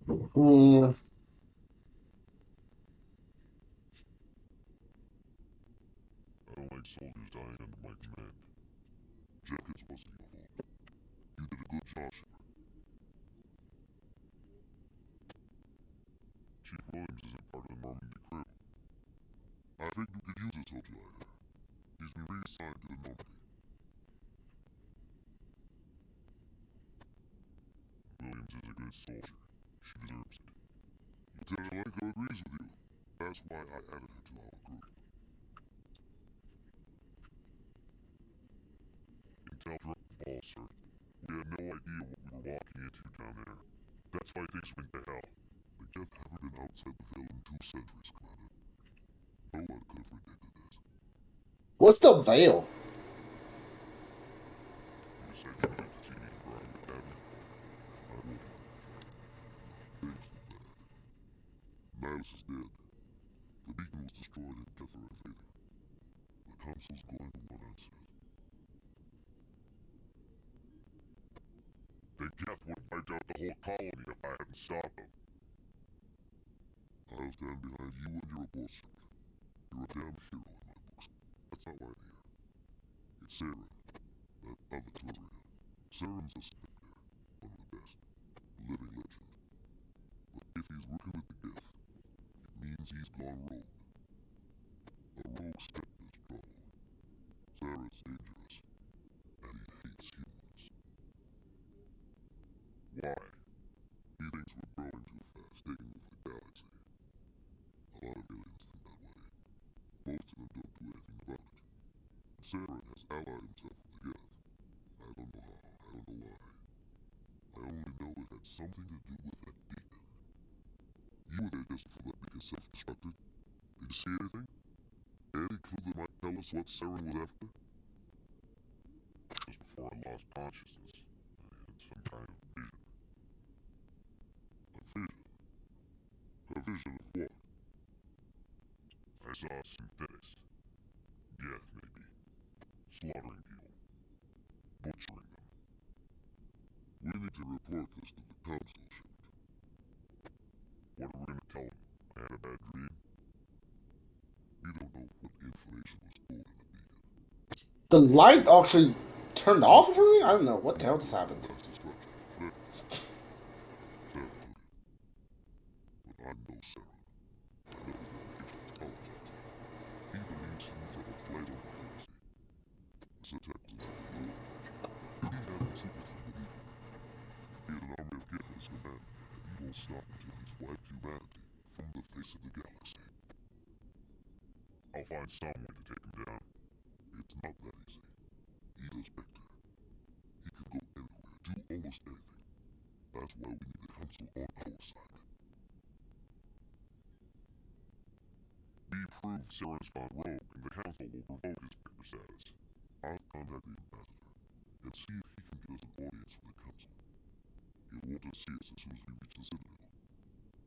Hmm. I don't like soldiers dying under my command. Jenkins wasn't your fault. You did a good job, Shepard. Chief Williams isn't part of the Normandy crew. I think you could use his help out there. He's been reassigned to the Normandy. Williams is a good soldier. She deserves it. Lieutenant Lenko agrees with you. That's why I added her to our group. Intel dropped the ball, sir. We had no idea what we were walking into down there. That's why things went to hell. The Geth haven't been outside the Veil in 2 centuries, Commander. No one could have predicted this. What's the veil? You said you needed to see me before I went down. I won't lie. Things look bad. Nihilus is dead. The beacon was destroyed and Geth are invading. The Council's going to want answers. The Geth would have wiped out the whole colony if I hadn't stopped them. I'll stand behind you and your boss, Shepard. You're a damn hero in my books. That's not why I'm here. It's Saren, that other Turian. Saren's a spectre, one of the best, a living legend. But if he's working with the Geth, it means he's gone rogue. A rogue spectre's trouble. Saren's dangerous, and he hates humans. Why? He thinks we're growing too fast, taking over the galaxy. A lot of aliens think that way. Most of them don't do anything about it. Saren has allied himself with the Geth. I don't know how, I don't know why. I only know it had something to do with that beacon. You were there just before that beacon self-destructed. Did you see anything? Any clue that might tell us what Saren was after? Just before I lost consciousness, I had some kind of vision. A vision? A vision of what? I saw synthetics. Geth, maybe. Slaughtering people. Butchering them. We need to report this to the Council, Shepard. What are we gonna tell them? I had a bad dream? We don't know what information was stored in the beacon. The light actually turned off or something? I don't know. What the hell just happened? That's destruction. Whatever. Saren took it. But I know Saren. I know his reputation is politics. He believes he's on its light on the galaxy. This attack was not a road. He had the troopers from the beacon. He had an army of Geth at his command, and he won't stop until he's wiped humanity from the face of the galaxy. I'll find some way to take him down. It's not that easy. He's a Spectre. He can go anywhere, do almost anything. That's why we need the Council on our side. We prove Saren's gone rogue, and the Council will revoke his Spectre status. I'll contact the Ambassador, and see if he can get us an audience for the Council. He'll want to see us as soon as we reach the Citadel.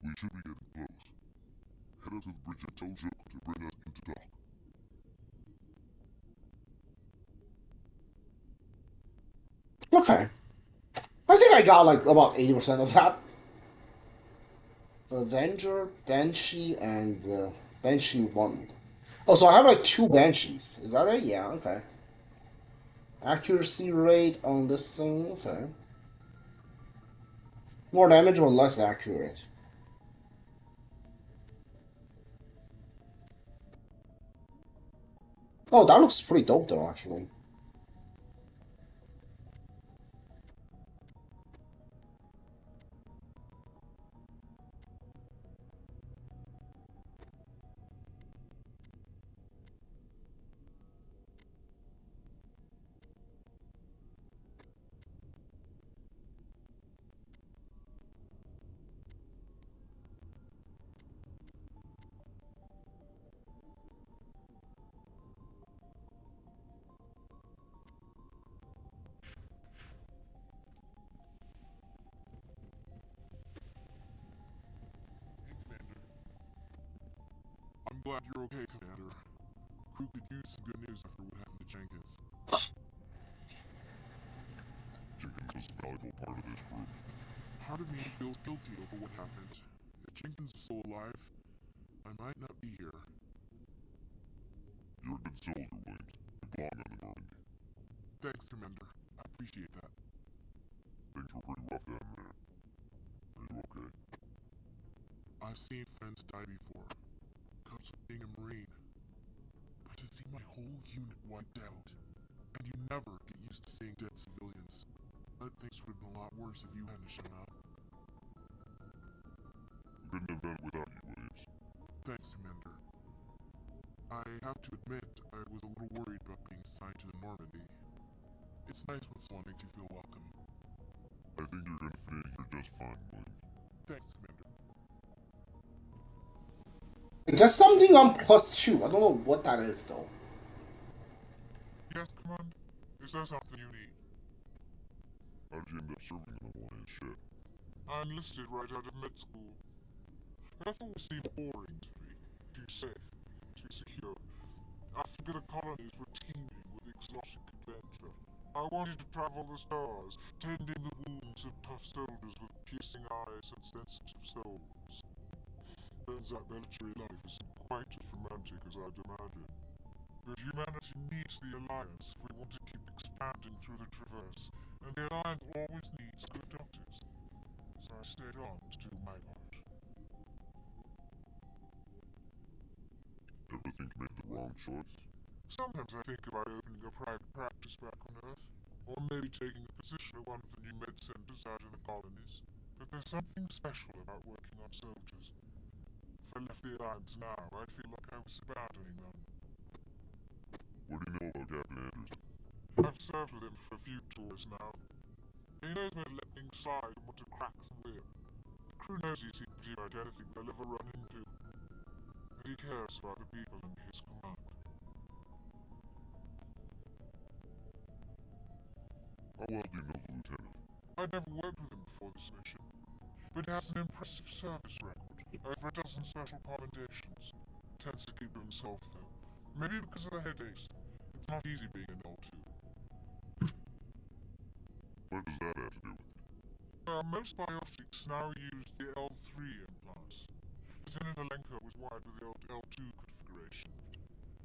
We should be getting close. Head up to the bridge and tell Joker to bring us into dock. Okay. I think I got like about 80% of that. Avenger, Banshee, and Banshee 1. Oh, so I have like 2 Banshees. Is that it? Yeah, okay. Accuracy rate on this thing, okay. More damage or less accurate? Oh, that looks pretty dope though, actually. Hey, Commander. I'm glad you're okay, Commander. Crew could use some good news after what happened to Jenkins. Jenkins was a valuable part of this group. Part of me feels guilty over what happened. Jenkins is still alive, I might not be here. You're a good soldier, Williams. You belong on the Normandy. Thanks, Commander. I appreciate that. Things were pretty rough down there. Are you okay? I've seen friends die before. Comes with being a Marine. But to see my whole unit wiped out, and you never get used to seeing dead civilians. But things would have been a lot worse if you hadn't shown up. We couldn't have done it without you, Williams. Thanks, Commander. I have to admit, I was a little worried about being assigned to the Normandy. It's nice when someone makes you feel welcome. I think you're gonna fit in here just fine, Williams. Thanks, Commander. There's something on +2. I don't know what that is, though. Yes, Command? Is there something you need? How did you end up serving on a Hawaiian ship? I enlisted right out of med school. Earth always seemed boring to me. Too safe, too secure. I figured the colonies were teeming with exotic adventure. I wanted to travel the stars, tending the wounds of tough soldiers with piercing eyes and sensitive souls. Turns out military life isn't quite as romantic as I'd imagined. But humanity needs the Alliance if we want to keep expanding through the Traverse, and the Alliance always needs good doctors. So I stayed on to do my part. Ever think you made the wrong choice? Sometimes I think about opening a private practice back on Earth, or maybe taking a position at one of the new med centers out in the colonies. But there's something special about working on soldiers. If I left the Alliance now, I'd feel like I was abandoning them. What do you know about Captain Anderson? I've served with him for a few tours now. He knows when to let things slide and when to crack the whip. The crew knows he's equal to anything they'll ever run into. But he cares about the people in his command. How well do you know the lieutenant? I'd never worked with him before this mission, but he has an impressive service record, over a dozen special commendations. Tends to keep to himself, though. Maybe because of the headaches. It's not easy being an L2. What does that have to do with it? Most biotics now use the L3 implants. Lieutenant Alenko was wired with the old L2 configuration.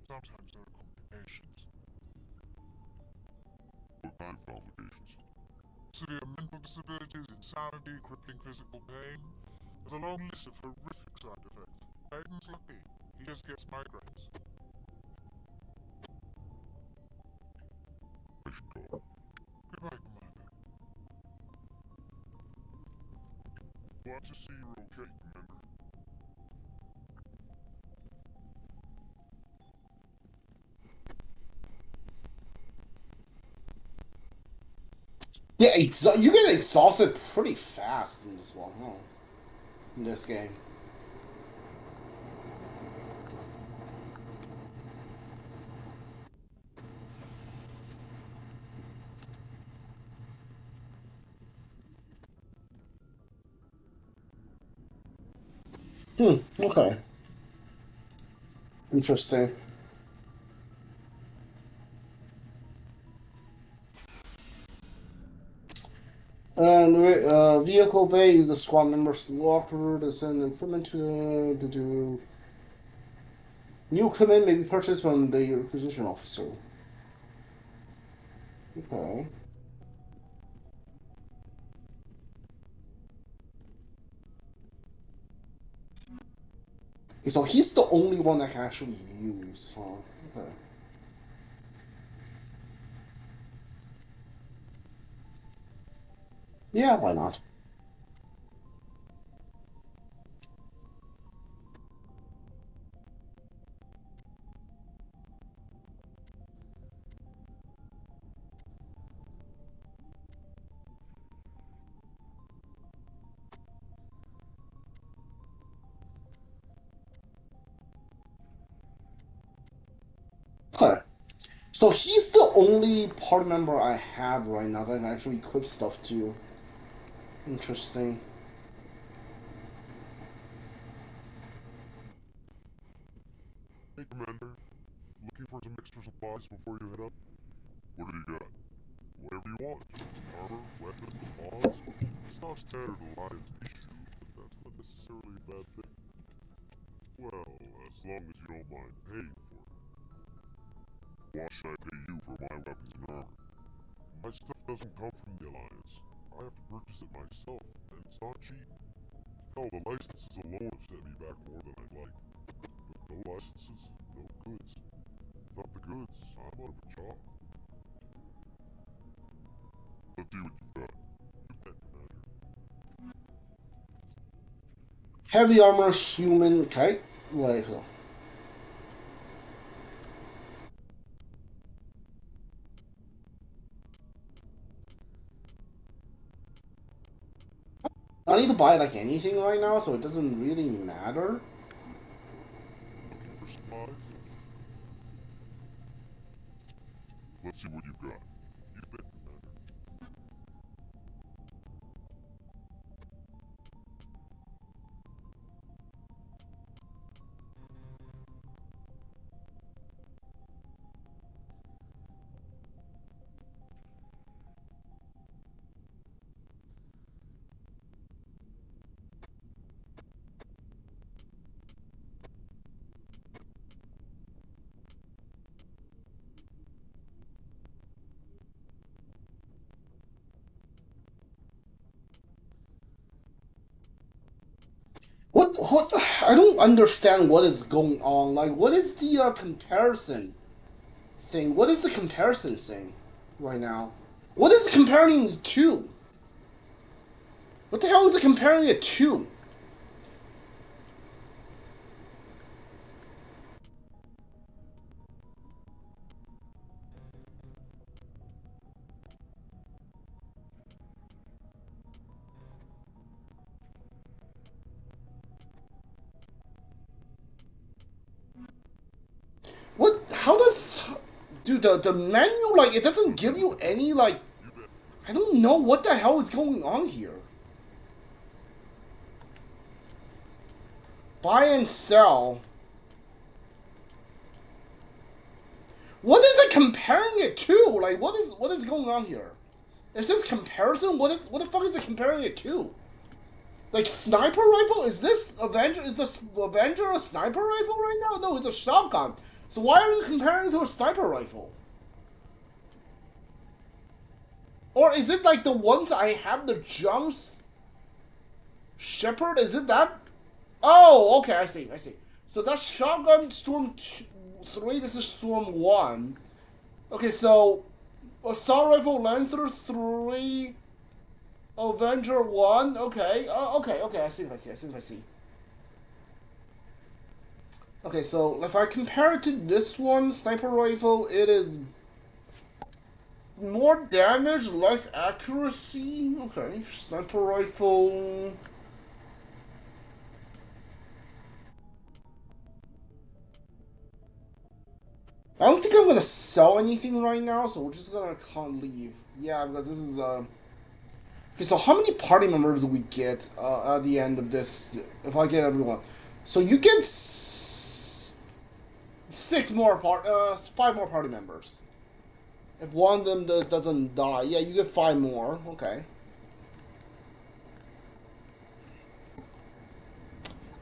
Sometimes there are complications. What kind of complications? Severe mental disabilities, insanity, crippling physical pain. There's a long list of horrific side effects. Aiden's lucky. He just gets migraines. I should go. Goodbye, Commander. Glad to see you're okay, Commander. Yeah, you get exhausted pretty fast in this one, huh? In this game. Okay. Interesting. Vehicle bay, use the squad member's locker to send equipment to do. New equipment may be purchased from the acquisition officer. Okay. So he's the only one that can actually use, huh? Okay. Yeah, why not? Okay. So he's the only party member I have right now that can actually equip stuff to. Interesting. Hey, Commander. Looking for some extra supplies before you head up? What have you got? Whatever you want. Armor, weapons, mods. It's not standard Alliance issue, but that's not necessarily bad thing? Well, as long as you don't mind paying for it. Why should I pay you for my weapons and armor? My stuff doesn't come from the Alliance. I have to purchase it myself, and it's not cheap. Hell, the licenses alone have set me back more than I'd like. But no licenses, no goods. Without the goods, I'm out of a job. Let's see what you've got. You bet, Commander. Heavy armor, human. Okay. Wait. I need to buy like anything right now, so it doesn't really matter. Looking for supplies? Let's see what you've got. You bet, Commander. What? I don't understand what is going on. Like, what is the comparison thing? What is the comparison thing right now? What is it comparing it to? What the hell is it comparing it to? What? How does? Dude, the menu, like, it doesn't give you any, like, I don't know what the hell is going on here. Buy and sell. What is it comparing it to? Like, what is going on here? Is this comparison? What the fuck is it comparing it to? Like sniper rifle? Is this Avenger? Is this Avenger a sniper rifle right now? No, it's a shotgun. So why are you comparing it to a sniper rifle? Or is it like the ones I have the jumps? Shepherd? Is it that? Oh, okay, I see, I see. So that's shotgun Storm 3. This is Storm 1. Okay, so assault rifle Lancer 3. Avenger 1. Okay. Okay. I see. I see. Okay, so if I compare it to this one, sniper rifle, it is more damage, less accuracy. Okay, sniper rifle. I don't think I'm gonna sell anything right now, so we're just gonna leave. Yeah, because this is Okay, so how many party members do we get at the end of this? If I get everyone, so you get five more party members. If one of them doesn't die, yeah, you get five more. Okay.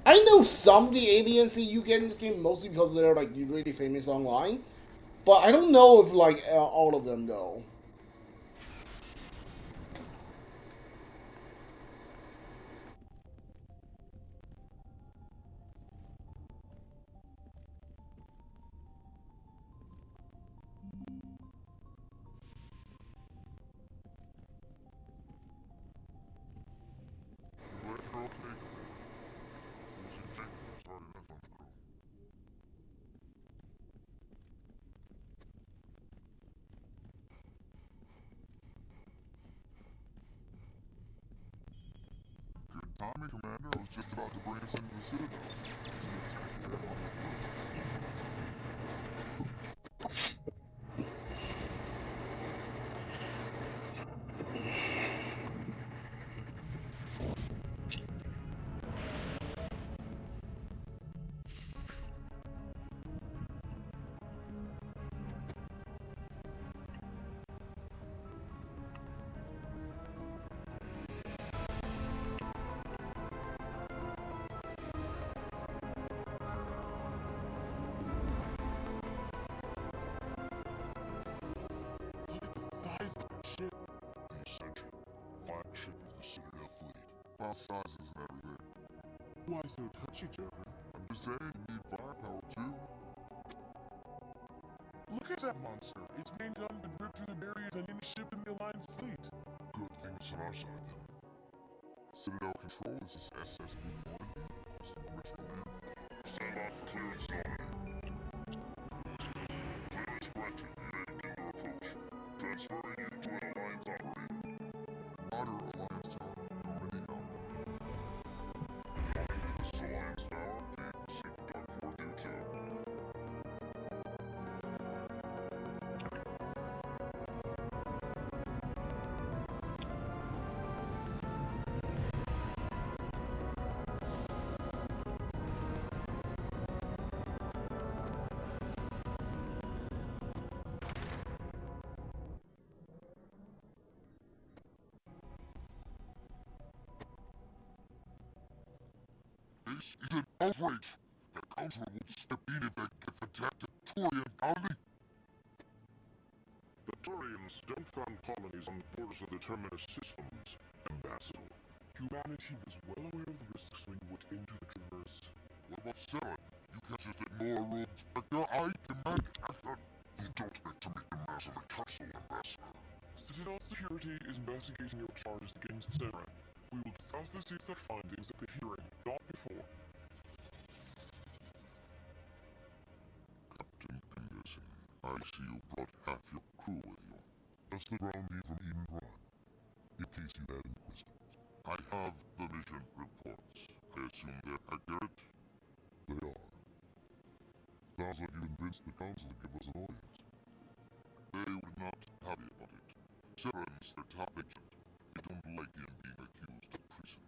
I know some of the aliens that you get in this game mostly because they're like really famous online, but I don't know if like all of them though. I'm glad you're okay, Commander. We'll see Jenkins is hard enough on the crew. Good timing, Commander. I was just about to bring us into the Citadel. There's an attack there on that road. about sizes and everything. Why so touchy, Joker? I'm just saying, you need firepower too. Look at that monster. Its main gun can rip through the barriers on any ship in the Alliance fleet. Good thing it's on our side then. Citadel Control, this is SSB Normandy, requesting permission to land. Stand by for clearance, Normandy. Clearance granted. You may begin your approach. Transferring you to an Alliance operator. Roger, Alliance Tower, Normandy out. Normandy, this is Alliance Tower. Being seek duck for detail. This is an outrage. The Council will step in if they get attacked at Turian Colony. The Turians don't found colonies on the borders of the Terminus systems, Ambassador. Humanity was well aware of the risks when you went into the Traverse. What about Sarah? You can't just ignore a rule inspector. I demand action. You don't get to make demands of the Council, Ambassador. Citadel Security is investigating your charges against Sarah. We will discuss the CSEC findings at the hearing, not before. Captain Anderson, I see you brought half your crew with you. Does the ground need from Eden Prime? In case you had any questions. I have the mission reports. I assume they're accurate? They are. Sounds like you convinced the Council to give us an audience. They were not happy about it. Seren's their top agent. They don't like him being accused of treason.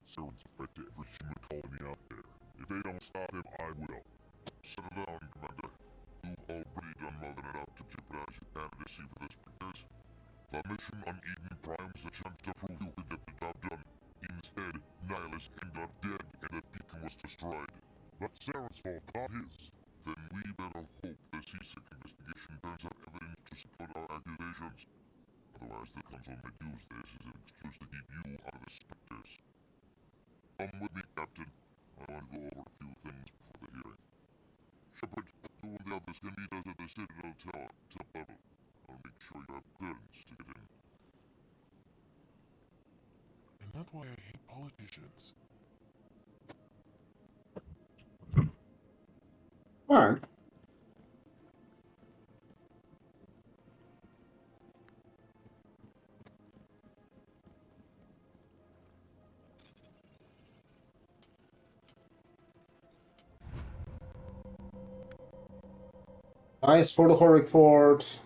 Seren's a threat to every human colony out there. If they don't stop him, I will. Settle down, Commander. You've already done more than enough to jeopardize your candidacy for this business. The mission on Eden Prime is a chance to prove you could get the job done. Instead, Nihilus ended up dead and the beacon was destroyed. That's Sarah's fault, not his. Then we better hope the CSEC investigation turns up evidence to support our accusations. Otherwise, the Council may use this as an excuse to keep you out of the specters. Come with me, Captain. I want to go over a few things before the hearing. Shepard, you and the others can meet us at the Citadel Tower, top level. I'll make sure you have clearance to get in. And that's why I hate politicians. Alright. Nice protocol report.